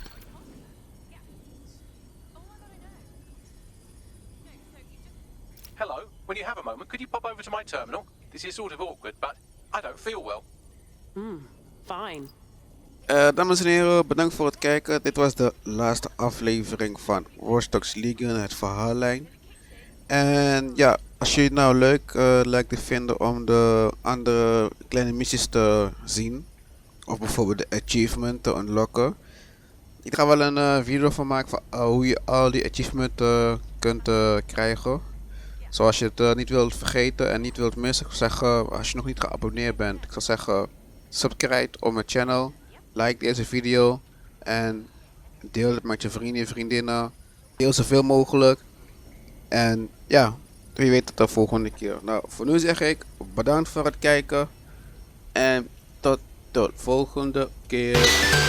Hello, when you have a moment, could you pop over to my terminal? This is sort of awkward, but I don't feel well. Fine. Dames en heren, bedankt voor het kijken. Dit was de laatste aflevering van Watch Dogs Legion, het verhaallijn. En ja, als jullie het nou leuk lijkt te vinden om de andere kleine missies te zien, of bijvoorbeeld de achievement te unlocken, ik ga wel een video van maken van hoe je al die achievementen kunt krijgen. Zoals je het niet wilt vergeten en niet wilt missen, ik zou zeggen, als je nog niet geabonneerd bent, ik zou zeggen, subscribe op mijn channel, like deze video en deel het met je vrienden en vriendinnen. Deel zoveel mogelijk. En ja, wie weet het de volgende keer. Nou, voor nu zeg ik bedankt voor het kijken. En tot de volgende keer.